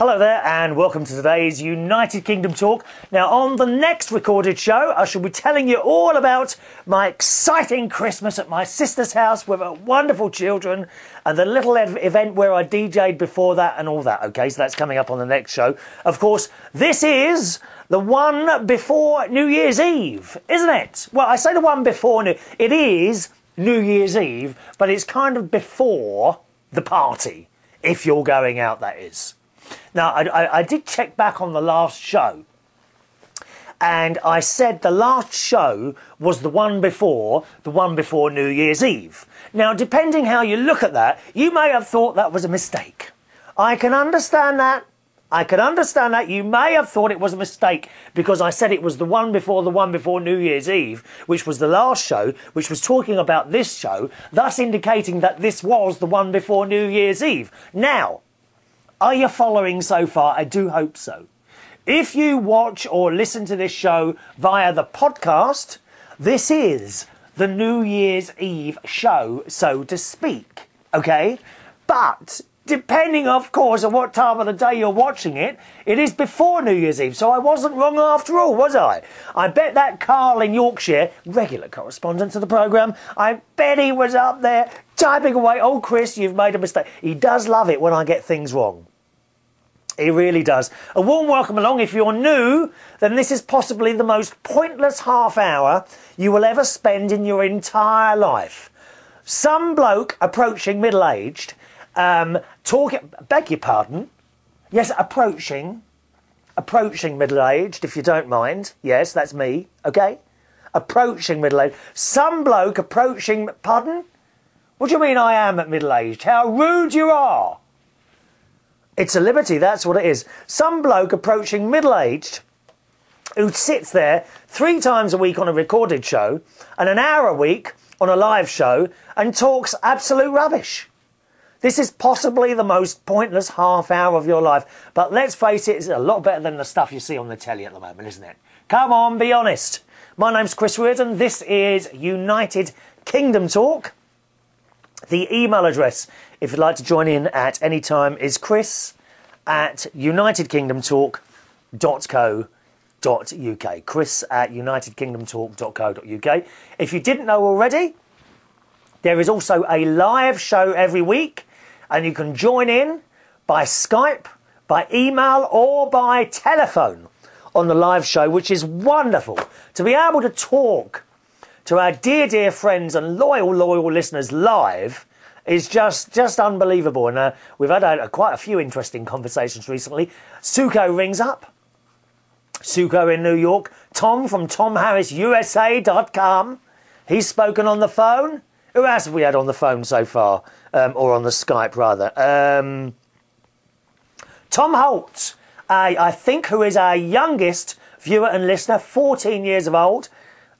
Hello there and welcome to today's United Kingdom Talk. Now on the next recorded show I shall be telling you all about my exciting Christmas at my sister's house with her wonderful children and the little event where I DJ'd before that and all that. Okay, so that's coming up on the next show. Of course, this is the one before New Year's Eve, isn't it? Well, I say the one before it is New Year's Eve, but it's kind of before the party, if you're going out, that is. Now, I did check back on the last show, and I said the last show was the one before New Year's Eve. Now, depending how you look at that, you may have thought that was a mistake. I can understand that. You may have thought it was a mistake because I said it was the one before New Year's Eve, which was the last show, which was talking about this show, thus indicating that this was the one before New Year's Eve. Now, are you following so far? I do hope so. If you watch or listen to this show via the podcast, this is the New Year's Eve show, so to speak, okay? But depending, of course, on what time of the day you're watching it, it is before New Year's Eve, so I wasn't wrong after all, was I? I bet that Carl in Yorkshire, regular correspondent to the programme, I bet he was up there typing away, "Oh, Chris, you've made a mistake." He does love it when I get things wrong. He really does. A warm welcome along. If you're new, then this is possibly the most pointless half hour you will ever spend in your entire life. Some bloke approaching middle-aged, beg your pardon, yes, approaching middle-aged, if you don't mind. Yes, that's me, okay? Approaching middle-aged. Some bloke approaching, pardon? What do you mean I am at middle-aged? How rude you are! It's a liberty, that's what it is. Some bloke approaching middle-aged who sits there 3 times a week on a recorded show and an hour a week on a live show and talks absolute rubbish. This is possibly the most pointless half hour of your life. But let's face it, it's a lot better than the stuff you see on the telly at the moment, isn't it? Come on, be honest. My name's Chris Reardon. This is United Kingdom Talk. The email address, if you'd like to join in at any time, is chris@unitedkingdomtalk.co.uk. chris@unitedkingdomtalk.co.uk. If you didn't know already, there is also a live show every week, and you can join in by Skype, by email, or by telephone on the live show, which is wonderful. To be able to talk to our dear friends and loyal listeners live is just unbelievable. And we've had quite a few interesting conversations recently. Suko rings up. Suko in New York. Tom from TomHarrisUSA.com. He's spoken on the phone. Who else have we had on the phone so far? Or on the Skype, rather. Tom Holt, I think, who is our youngest viewer and listener, 14 years of old.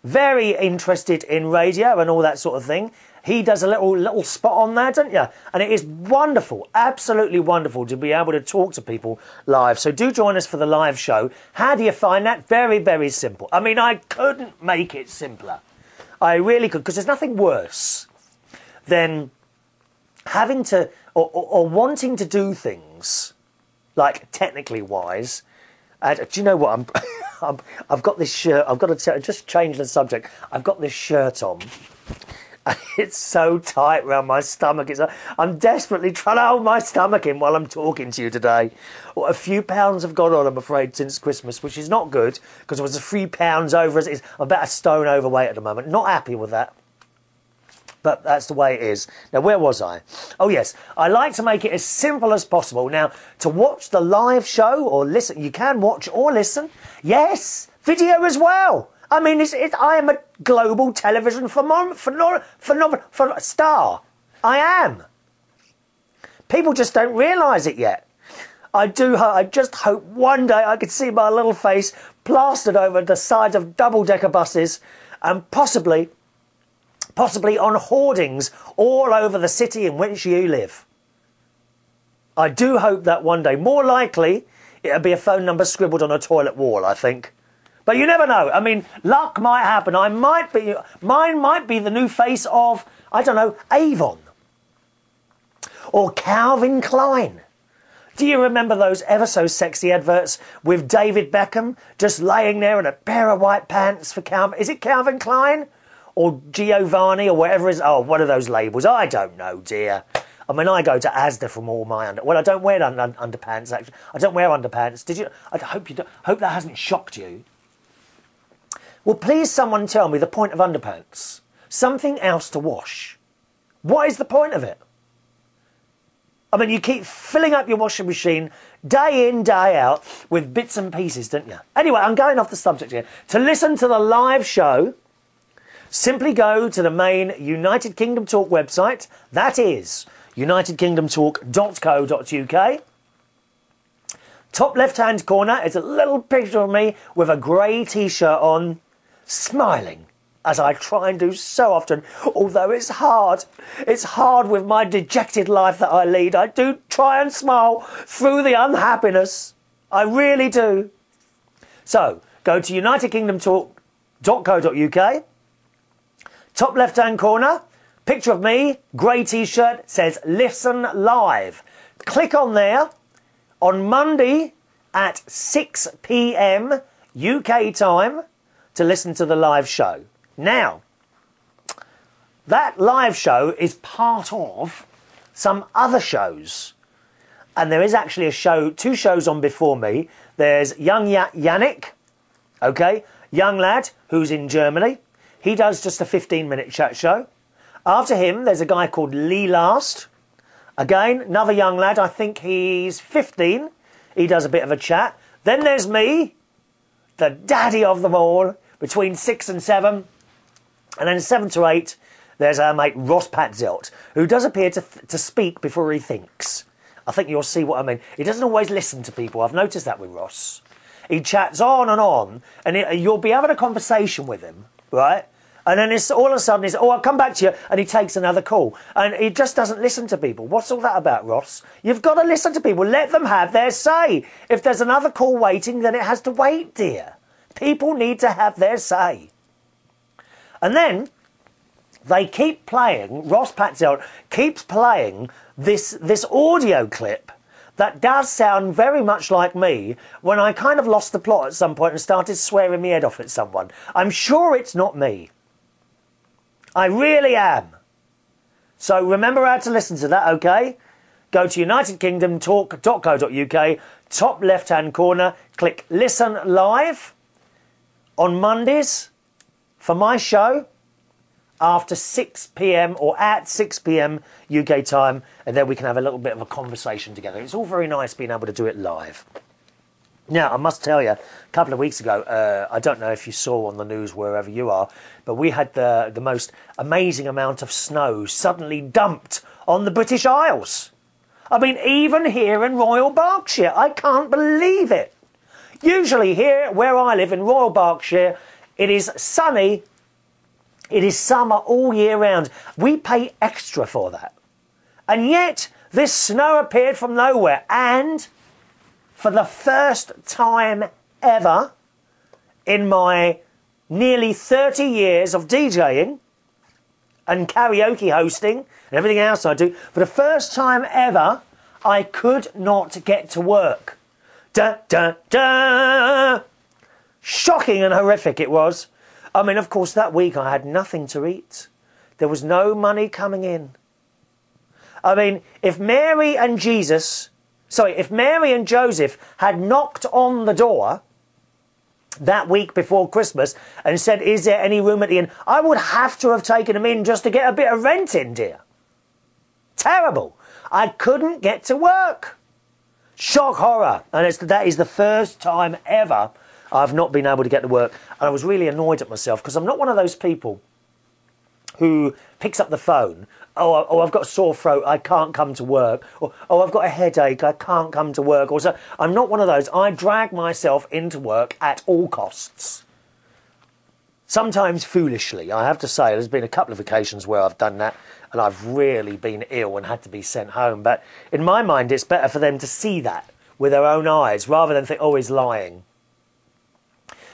Very interested in radio and all that sort of thing. He does a little spot on there, doesn't you? And it is wonderful, absolutely wonderful to be able to talk to people live. So do join us for the live show. How do you find that? Very, very simple. I mean, I couldn't make it simpler. I really could, because there's nothing worse than having to, or wanting to do things, like technically wise. Do you know what? I've got this shirt. I've got to just change the subject. I've got this shirt on. It's so tight around my stomach. I'm desperately trying to hold my stomach in while I'm talking to you today. Well, a few pounds have gone on, I'm afraid, since Christmas, which is not good because it was a few pounds over as it is. I'm about a stone overweight at the moment. Not happy with that. But that's the way it is. Now, where was I? Oh, yes. I like to make it as simple as possible. Now, to watch the live show or listen, you can watch or listen. Yes, video as well. I mean, I am a global television star. I am. People just don't realise it yet. I just hope one day I could see my little face plastered over the sides of double-decker buses and possibly on hoardings all over the city in which you live. I do hope that one day. More likely, it'll be a phone number scribbled on a toilet wall, I think. But you never know. I mean, luck might happen. Mine might be the new face of, I don't know, Avon. Or Calvin Klein. Do you remember those ever so sexy adverts with David Beckham just laying there in a pair of white pants for Calvin? Is it Calvin Klein or Giovanni or whatever it is? Oh, one of those labels. I don't know, dear. I mean, I go to Asda from all my well, I don't wear underpants. Actually, I don't wear underpants. Did you? I hope you don't, hope that hasn't shocked you. Well, please, someone tell me the point of underpants. Something else to wash. What is the point of it? I mean, you keep filling up your washing machine day in, day out with bits and pieces, don't you? Anyway, I'm going off the subject here. To listen to the live show, simply go to the main United Kingdom Talk website. That is unitedkingdomtalk.co.uk. Top left-hand corner is a little picture of me with a grey T-shirt on, smiling, as I try and do so often, although it's hard. It's hard with my dejected life that I lead. I do try and smile through the unhappiness. I really do. So, go to unitedkingdomtalk.co.uk. Top left-hand corner, picture of me, grey T-shirt, says Listen Live. Click on there on Monday at 6 p.m. UK time to listen to the live show. Now, that live show is part of some other shows. And there is actually two shows on before me. There's young Yannick, okay, young lad who's in Germany. He does just a 15-minute chat show. After him, there's a guy called Lee Last. Again, another young lad, I think he's 15. He does a bit of a chat. Then there's me, the daddy of them all, between 6 and 7. And then 7 to 8, there's our mate Ross Patzelt, who does appear to speak before he thinks. I think you'll see what I mean. He doesn't always listen to people. I've noticed that with Ross. He chats on, and you'll be having a conversation with him, right? And then all of a sudden, oh, I'll come back to you, and he takes another call. And he just doesn't listen to people. What's all that about, Ross? You've got to listen to people. Let them have their say. If there's another call waiting, then it has to wait, dear. People need to have their say. And then they keep playing, Ross Patzelt keeps playing this audio clip that does sound very much like me when I kind of lost the plot at some point and started swearing my head off at someone. I'm sure it's not me. I really am. So remember how to listen to that, okay? Go to unitedkingdomtalk.co.uk, top left-hand corner, click Listen Live on Mondays for my show after 6 p.m. or at 6 p.m. UK time, and then we can have a little bit of a conversation together. It's all very nice being able to do it live. Now, I must tell you, a couple of weeks ago, I don't know if you saw on the news wherever you are, but we had the most amazing amount of snow suddenly dumped on the British Isles. I mean, even here in Royal Berkshire, I can't believe it. Usually here, where I live in Royal Berkshire, it is sunny, it is summer all year round. We pay extra for that. And yet, this snow appeared from nowhere, and for the first time ever in my nearly 30 years of DJing and karaoke hosting and everything else I do, for the first time ever, I could not get to work. Da, da, da! Shocking and horrific it was. I mean, of course, that week I had nothing to eat. There was no money coming in. I mean, if Mary and Joseph had knocked on the door that week before Christmas and said, is there any room at the inn, I would have to have taken them in just to get a bit of rent in, dear. Terrible. I couldn't get to work. Shock horror. And that is the first time ever I've not been able to get to work. And I was really annoyed at myself because I'm not one of those people who picks up the phone. Oh, I've got a sore throat, I can't come to work. Or, oh, I've got a headache, I can't come to work. Or so, I'm not one of those. I drag myself into work at all costs. Sometimes foolishly, I have to say. There's been a couple of occasions where I've done that and I've really been ill and had to be sent home. But in my mind, it's better for them to see that with their own eyes rather than think, oh, he's lying.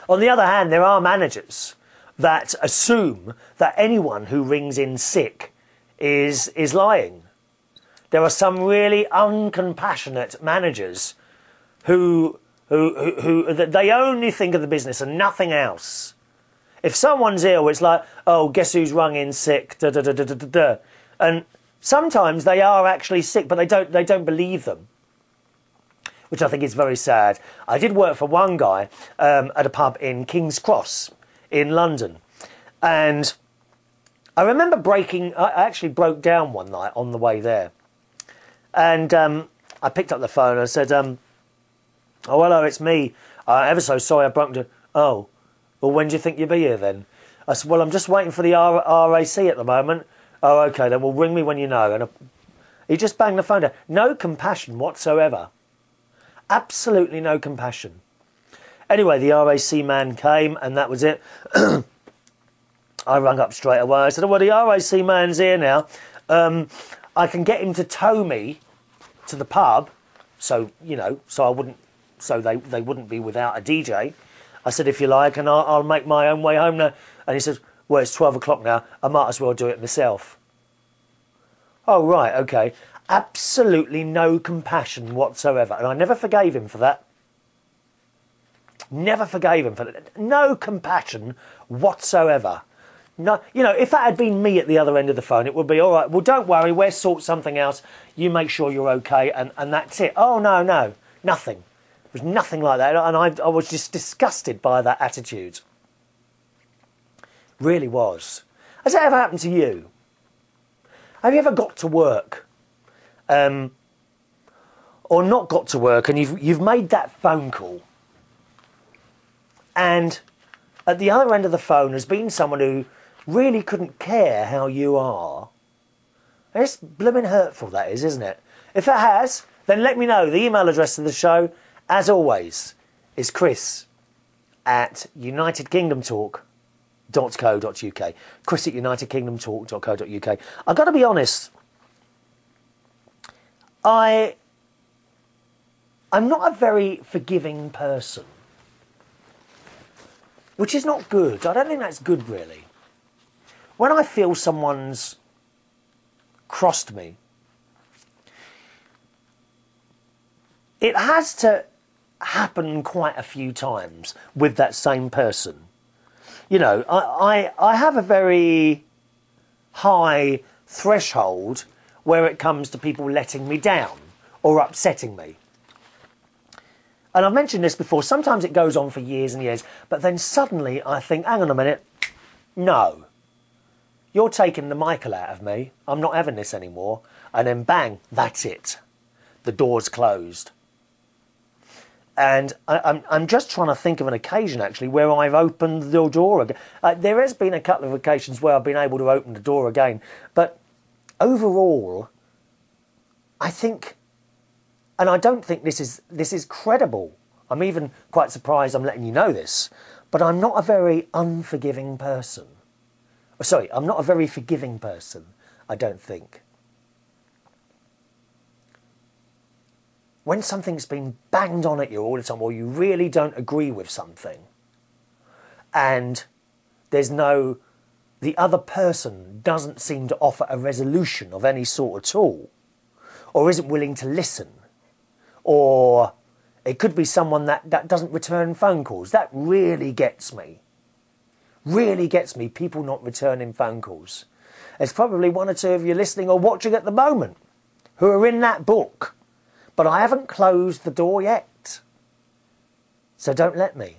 On the other hand, there are managers that assume that anyone who rings in sick is lying. there are some really uncompassionate managers who they only think of the business and nothing else. If someone's ill, it's like, oh, guess who's rung in sick, da da da da da da da. And sometimes they are actually sick, but they don't believe them, which I think is very sad. I did work for one guy at a pub in King's Cross in London, and I remember I actually broke down one night on the way there, and I picked up the phone and I said, oh, hello, it's me. Ever so sorry I broke down. Oh, well, when do you think you'll be here then? I said, well, I'm just waiting for the RAC at the moment. Oh, OK, then well, ring me when you know. And he just banged the phone down. No compassion whatsoever. Absolutely no compassion. Anyway, the RAC man came and that was it. I rung up straight away. I said, oh, well, the RAC man's here now. I can get him to tow me to the pub, so, you know, so they wouldn't be without a DJ. I said, if you like, and I'll make my own way home now. And he said, well, it's 12 o'clock now. I might as well do it myself. Oh, right, OK. Absolutely no compassion whatsoever. And I never forgave him for that. Never forgave him for that. No compassion whatsoever. No, you know, if that had been me at the other end of the phone, it would be, all right, well, don't worry, we'll sort something else. You make sure you're OK, and that's it. Oh, no, no, nothing. It was nothing like that, and I was just disgusted by that attitude. Really was. Has that ever happened to you? Have you ever got to work, or not got to work, and you've made that phone call, and at the other end of the phone has been someone who really couldn't care how you are? It's blooming hurtful, that is, isn't it? If it has, then let me know. The email address of the show, as always, is chris@unitedkingdomtalk.co.uk. chris@unitedkingdomtalk.co.uk. I've got to be honest, I'm not a very forgiving person, which is not good. I don't think that's good, really. When I feel someone's crossed me, it has to happen quite a few times with that same person. You know, I have a very high threshold where it comes to people letting me down or upsetting me. And I've mentioned this before, sometimes it goes on for years and years, but then suddenly I think, hang on a minute, no, you're taking the Michael out of me, I'm not having this anymore, and then bang, that's it. The door's closed. And I'm just trying to think of an occasion, actually, where I've opened the door again. There has been a couple of occasions where I've been able to open the door again, but overall, I think, and I don't think this is credible. I'm even quite surprised I'm letting you know this, but I'm not a very unforgiving person. Sorry, I'm not a very forgiving person, I don't think. When something's been banged on at you all the time, or you really don't agree with something, and the other person doesn't seem to offer a resolution of any sort at all, or isn't willing to listen, or it could be someone that doesn't return phone calls. That really gets me. Really gets me, people not returning phone calls. There's probably one or two of you listening or watching at the moment who are in that book, but I haven't closed the door yet. So don't let me.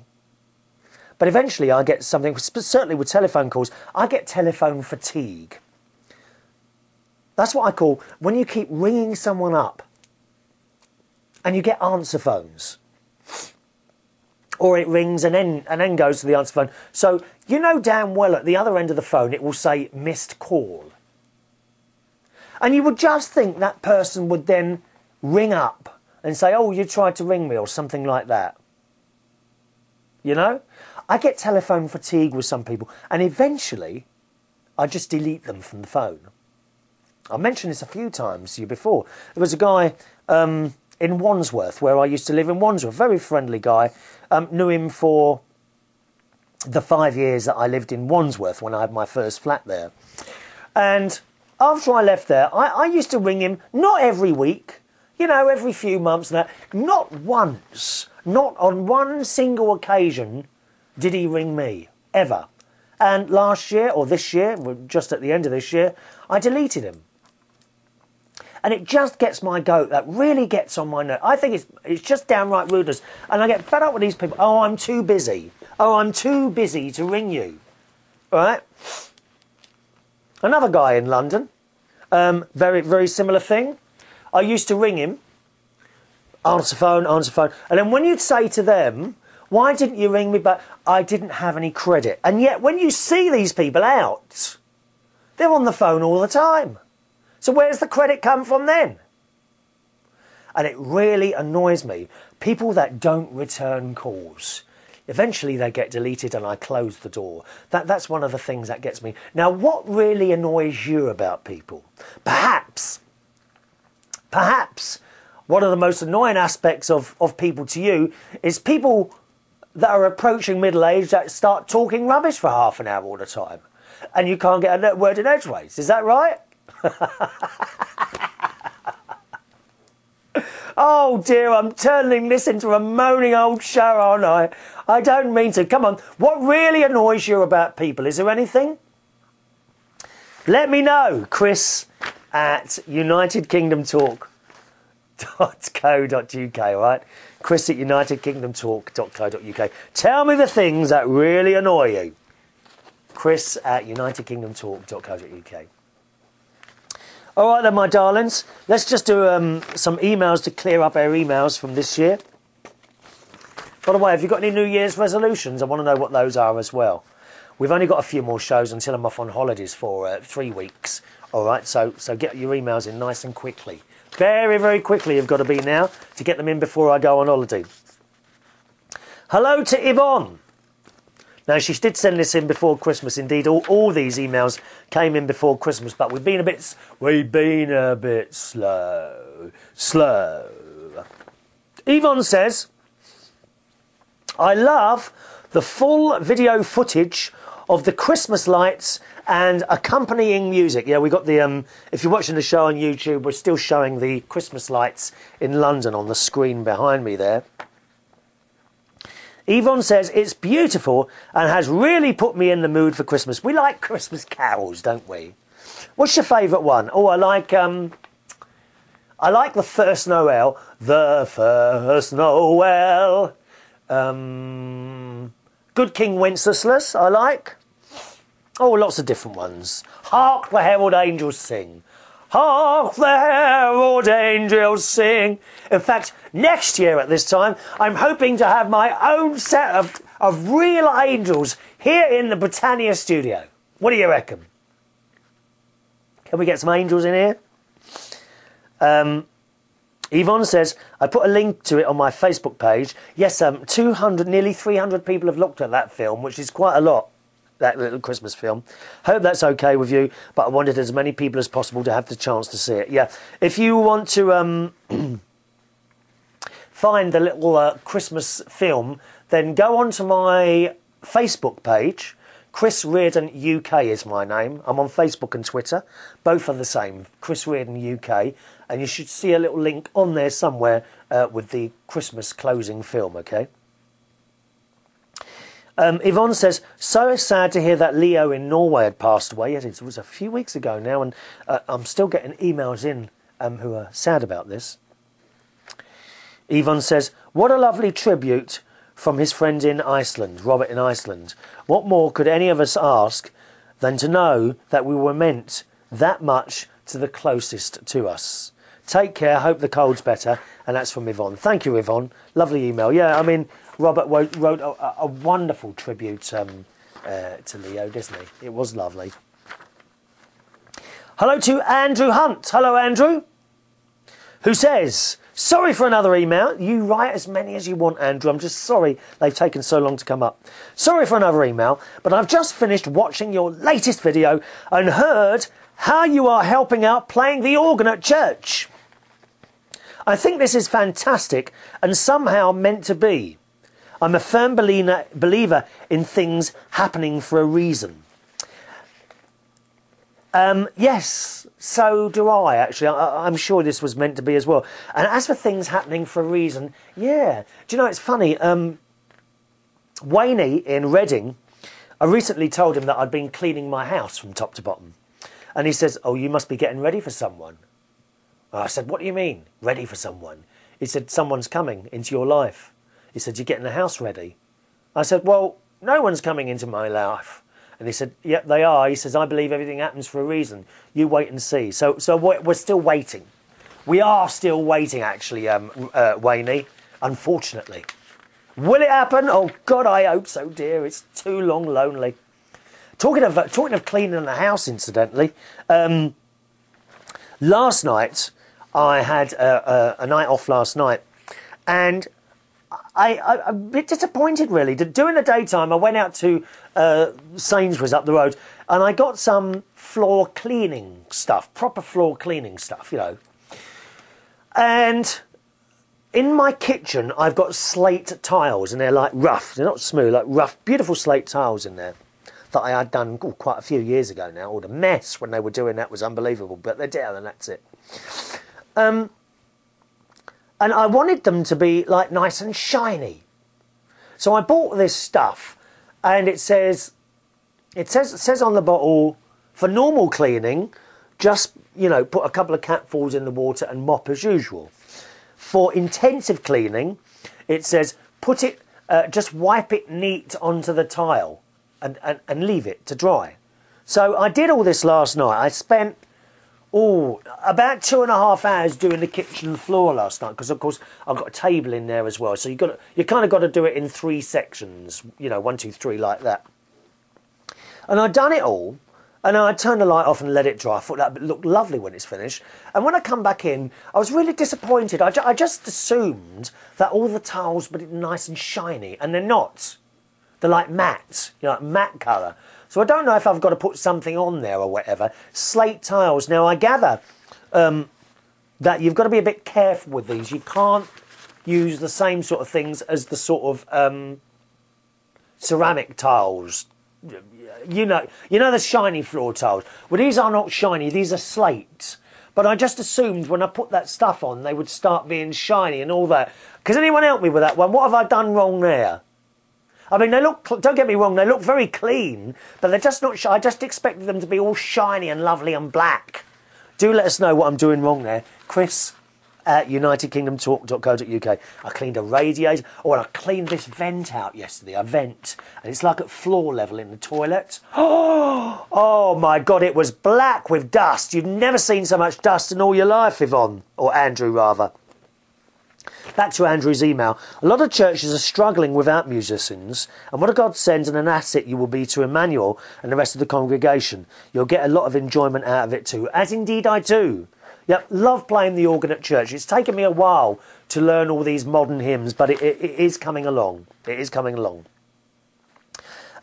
But eventually I get something, certainly with telephone calls, I get telephone fatigue. That's what I call when you keep ringing someone up and you get answer phones. Or it rings and then goes to the answer phone. So you know damn well at the other end of the phone it will say missed call. And you would just think that person would then ring up and say, oh, you tried to ring me or something like that. You know? I get telephone fatigue with some people, and eventually I just delete them from the phone. I mentioned this a few times to you before. There was a guy in Wandsworth, where I used to live in Wandsworth, very friendly guy. Knew him for the 5 years that I lived in Wandsworth when I had my first flat there. And after I left there, I used to ring him, not every week, you know, every few months and that. Not once, not on one single occasion did he ring me, ever. And last year, or this year, just at the end of this year, I deleted him. And it just gets my goat. That really gets on my nerve. I think it's just downright rudeness. And I get fed up with these people. Oh, I'm too busy. Oh, I'm too busy to ring you. All right? Another guy in London. Very, very similar thing. I used to ring him. Answer phone, answer phone. And then when you'd say to them, why didn't you ring me back? I didn't have any credit. And yet when you see these people out, they're on the phone all the time. So where's the credit come from then? And it really annoys me. People that don't return calls. Eventually they get deleted and I close the door. That's one of the things that gets me. Now, what really annoys you about people? Perhaps, one of the most annoying aspects of people to you is people that are approaching middle age that start talking rubbish for half an hour all the time. And you can't get a word in edgeways. Is that right? Oh dear, I'm turning this into a moaning old show, aren't I? I don't mean to. Come on, what really annoys you about people? Is there anything? Let me know, Chris at unitedkingdomtalk.co.uk, all right? Chris at unitedkingdomtalk.co.uk. Tell me the things that really annoy you. Chris at unitedkingdomtalk.co.uk. All right then, my darlings. Let's just do some emails to clear up our emails from this year. By the way, have you got any New Year's resolutions? I want to know what those are as well. We've only got a few more shows until I'm off on holidays for 3 weeks. All right, so get your emails in nice and quickly. Very, very quickly you've got to be now to get them in before I go on holiday. Hello to Yvonne. Now, she did send this in before Christmas. Indeed, all these emails came in before Christmas, but we've been a bit slow. Yvonne says, I love the full video footage of the Christmas lights and accompanying music. Yeah, we got the, if you're watching the show on YouTube, we're still showing the Christmas lights in London on the screen behind me there. Yvonne says, it's beautiful and has really put me in the mood for Christmas. We like Christmas carols, don't we? What's your favourite one? Oh, I like the First Noel. The First Noel. Good King Wenceslas, I like. Oh, lots of different ones. Hark the herald angels sing. Hark the herald angels sing. In fact, next year at this time, I'm hoping to have my own set of real angels here in the Britannia studio. What do you reckon? Can we get some angels in here? Yvonne says, I put a link to it on my Facebook page. Yes, 200, nearly 300 people have looked at that film, which is quite a lot. That little Christmas film. Hope that's okay with you, but I wanted as many people as possible to have the chance to see it. Yeah, if you want to find the little Christmas film, then go onto my Facebook page. Chris Reardon UK is my name. I'm on Facebook and Twitter. Both are the same, Chris Reardon UK. And you should see a little link on there somewhere with the Christmas closing film, okay? Yvonne says, so sad to hear that Leo in Norway had passed away. Yes, it was a few weeks ago now, and I'm still getting emails in who are sad about this. Yvonne says, what a lovely tribute from his friend in Iceland, Robert in Iceland. What more could any of us ask than to know that we were meant that much to the closest to us? Take care, hope the cold's better. And that's from Yvonne. Thank you, Yvonne. Lovely email. Yeah, I mean, Robert wrote a wonderful tribute to Leo, didn't he? It was lovely. Hello to Andrew Hunt. Hello, Andrew. Who says, sorry for another email. You write as many as you want, Andrew. I'm just sorry they've taken so long to come up. Sorry for another email, but I've just finished watching your latest video and heard how you are helping out playing the organ at church. I think this is fantastic and somehow meant to be. I'm a firm believer in things happening for a reason. Yes, so do I, actually. I'm sure this was meant to be as well. And as for things happening for a reason, yeah. Do you know, it's funny, Wayne in Reading, I recently told him that I'd been cleaning my house from top to bottom. And he says, oh, you must be getting ready for someone. And I said, what do you mean, ready for someone? He said, someone's coming into your life. He said, you're getting the house ready. I said, well, no one's coming into my life. And he said, yep, they are. He says, I believe everything happens for a reason. You wait and see. So we're still waiting. We are still waiting, actually, Wayne, unfortunately. Will it happen? Oh, God, I hope so, dear. It's too long lonely. Talking of cleaning the house, incidentally, last night, I had a night off last night, and I'm a bit disappointed, really. During the daytime, I went out to Sainsbury's up the road, and I got some floor cleaning stuff, proper floor cleaning stuff, you know. And in my kitchen, I've got slate tiles, and they're like rough. They're not smooth, like rough, beautiful slate tiles in there that I had done quite a few years ago now. All the mess when they were doing that was unbelievable, but they're down, and that's it. And I wanted them to be like nice and shiny. So I bought this stuff, and it says on the bottle, for normal cleaning, just, you know, put a couple of capfuls in the water and mop as usual. For intensive cleaning, it says put it, just wipe it neat onto the tile and leave it to dry. So I did all this last night. I spent about 2.5 hours doing the kitchen floor last night, because of course I've got a table in there as well. So you kind of got to do it in 3 sections, you know, 1, 2, 3, like that. And I'd done it all, and I turned the light off and let it dry. I thought that would look lovely when it's finished. And when I come back in, I was really disappointed. I just assumed that all the tiles would be nice and shiny, and they're not. They're like matte, you know, like matte colour. So I don't know if I've got to put something on there or whatever. Slate tiles. Now, I gather that you've got to be a bit careful with these. You can't use the same sort of things as the sort of ceramic tiles. You know the shiny floor tiles. Well, these are not shiny. These are slate. But I just assumed when I put that stuff on, they would start being shiny and all that. Can anyone help me with that one? What have I done wrong there? I mean, they look, don't get me wrong, they look very clean, but they're just not, I just expected them to be all shiny and lovely and black. Do let us know what I'm doing wrong there. Chris at unitedkingdomtalk.co.uk. I cleaned a radiator. Oh, and I cleaned this vent out yesterday, a vent. And it's like at floor level in the toilet. Oh my God, it was black with dust. You've never seen so much dust in all your life, Yvonne, or Andrew rather. Back to Andrew's email. A lot of churches are struggling without musicians, and what a godsend and an asset you will be to Emmanuel and the rest of the congregation. You'll get a lot of enjoyment out of it too, as indeed I do. Yep, love playing the organ at church. It's taken me a while to learn all these modern hymns, but it is coming along. It is coming along.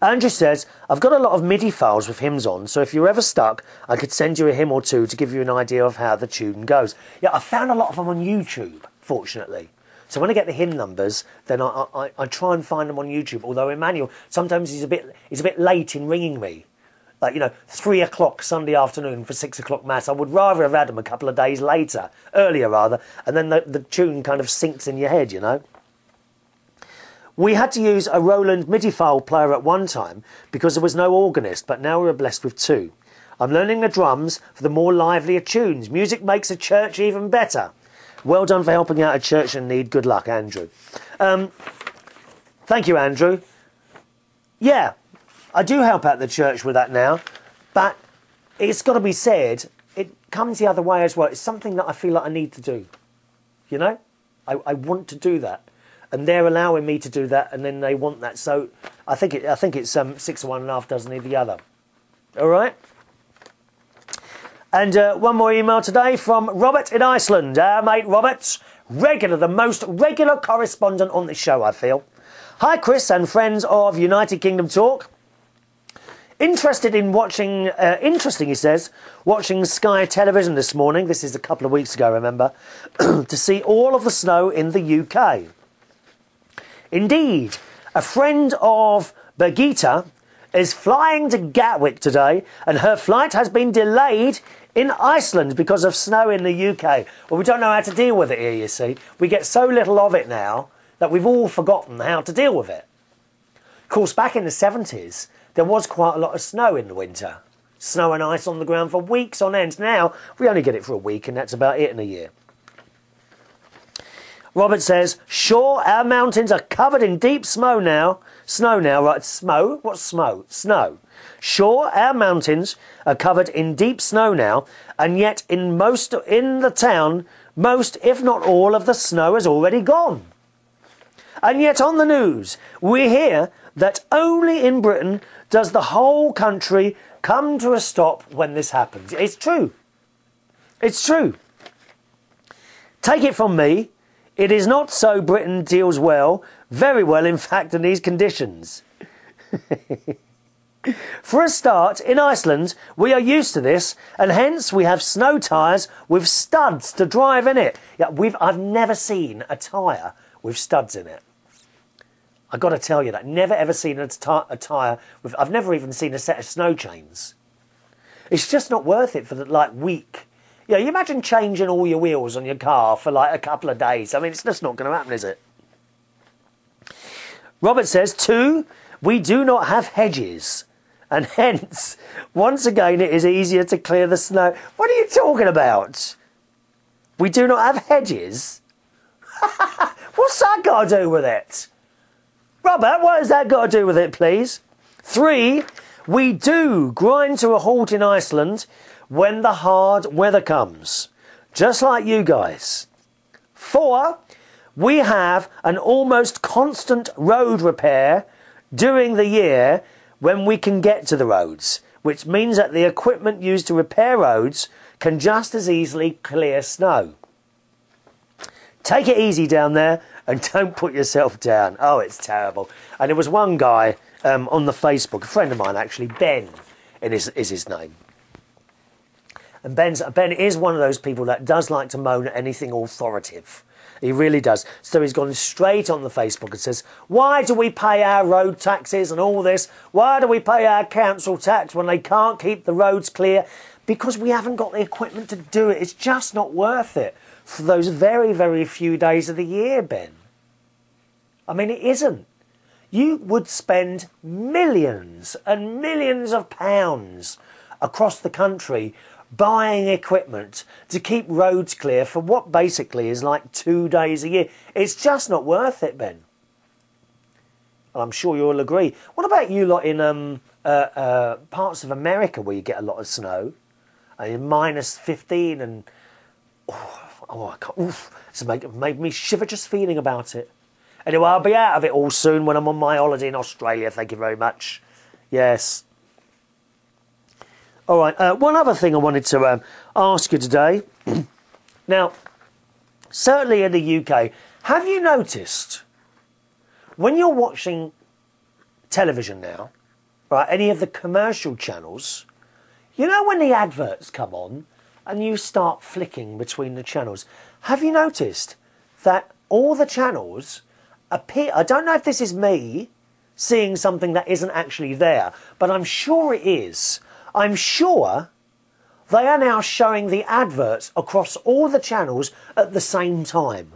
Andrew says, I've got a lot of MIDI files with hymns on, so if you're ever stuck, I could send you a hymn or two to give you an idea of how the tune goes. Yeah, I found a lot of them on YouTube, fortunately. So when I get the hymn numbers, then I try and find them on YouTube. Although Emmanuel, sometimes he's a bit late in ringing me. Like, you know, 3 o'clock Sunday afternoon for 6 o'clock mass. I would rather have had them a couple of days later, earlier rather, and then the tune kind of sinks in your head, you know. We had to use a Roland MIDI file player at one time because there was no organist, but now we're blessed with 2. I'm learning the drums for the more livelier tunes. Music makes a church even better. Well done for helping out a church in need. Good luck, Andrew. Thank you, Andrew. Yeah, I do help out the church with that now, but it's got to be said, it comes the other way as well. It's something that I feel like I need to do. You know? I want to do that. And they're allowing me to do that, and then they want that. So I think it's 6 of one and half dozen of the other. All right? And one more email today from Robert in Iceland. Our mate Robert, the most regular correspondent on the show, I feel. Hi, Chris and friends of United Kingdom Talk. Interested in watching, interesting, he says, watching Sky Television this morning. This is a couple of weeks ago, remember, to see all of the snow in the UK. Indeed, a friend of Birgitta is flying to Gatwick today, and her flight has been delayed in Iceland because of snow in the UK. Well, we don't know how to deal with it here, you see. We get so little of it now that we've all forgotten how to deal with it. Of course, back in the 70s, there was quite a lot of snow in the winter. Snow and ice on the ground for weeks on end. Now, we only get it for a week, and that's about it in a year. Robert says, sure, our mountains are covered in deep snow now. Snow now, right? Smo? What's smo? Snow. Sure, our mountains are covered in deep snow now, and yet in the town, most, if not all, of the snow has already gone. And yet on the news, we hear that only in Britain does the whole country come to a stop when this happens. It's true. It's true. Take it from me, it is not so Britain deals well, very well in fact, in these conditions. For a start, in Iceland, we are used to this, and hence we have snow tyres with studs to drive in it. Yeah, I've never seen a tyre with studs in it. I've got to tell you that. Never ever seen a tyre with... I've never even seen a set of snow chains. It's just not worth it for the, like, week. Yeah, you imagine changing all your wheels on your car for, like, a couple of days. I mean, it's just not going to happen, is it? Robert says, 2, we do not have hedges. And hence, once again, it is easier to clear the snow. What are you talking about? We do not have hedges? What's that got to do with it? Robert, what has that got to do with it, please? 3, we do grind to a halt in Iceland when the hard weather comes, just like you guys. 4, we have an almost constant road repair during the year when we can get to the roads, which means that the equipment used to repair roads can just as easily clear snow. Take it easy down there and don't put yourself down. Oh, it's terrible. And there was one guy on the Facebook, a friend of mine actually, Ben is his name. And Ben is one of those people that does like to moan at anything authoritative. He really does. So he's gone straight on the Facebook and says, why do we pay our road taxes and all this? Why do we pay our council tax when they can't keep the roads clear? Because we haven't got the equipment to do it. It's just not worth it for those very, very few days of the year, Ben. I mean, it isn't. You would spend millions and millions of pounds across the country buying equipment to keep roads clear for what basically is like 2 days a year. It's just not worth it, Ben. I'm sure you'll agree. What about you lot in parts of America where you get a lot of snow? Minus 15 and... I can't... It's made me shiver just feeling about it. Anyway, I'll be out of it all soon when I'm on my holiday in Australia. Thank you very much. Yes. All right, one other thing I wanted to ask you today. Now, certainly in the UK, have you noticed when you're watching television now, right, any of the commercial channels, you know when the adverts come on and you start flicking between the channels, have you noticed that all the channels appear... I don't know if this is me seeing something that isn't actually there, but I'm sure it is. I'm sure they are now showing the adverts across all the channels at the same time.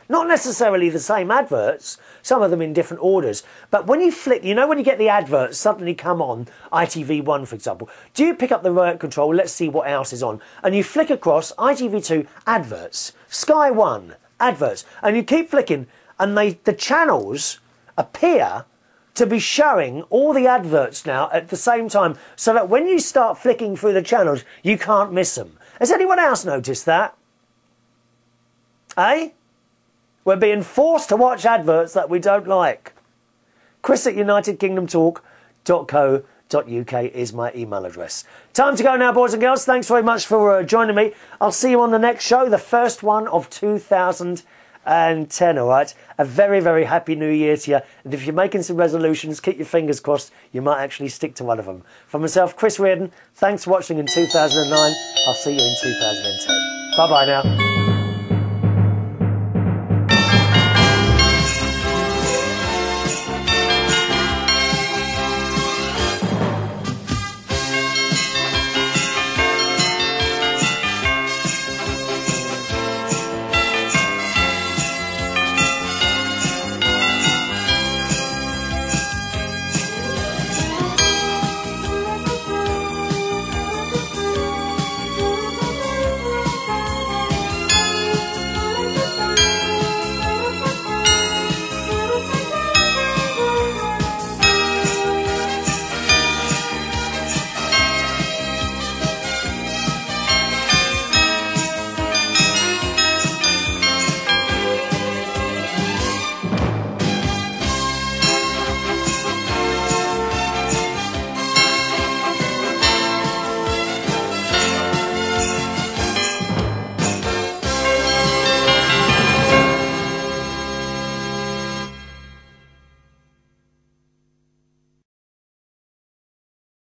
Not necessarily the same adverts, some of them in different orders. But when you flick, you know when you get the adverts suddenly come on, ITV1 for example, do you pick up the remote control, let's see what else is on, and you flick across ITV2 adverts, Sky 1 adverts, and you keep flicking, and the channels appear to be showing all the adverts now at the same time, so that when you start flicking through the channels, you can't miss them. Has anyone else noticed that? Eh? We're being forced to watch adverts that we don't like. Chris@UnitedKingdomTalk.co.uk is my email address. Time to go now, boys and girls. Thanks very much for joining me. I'll see you on the next show, the first one of 2010, all right? A very, very happy new year to you. And if you're making some resolutions, keep your fingers crossed. You might actually stick to one of them. For myself, Chris Reardon, thanks for watching in 2009. I'll see you in 2010. Bye-bye now.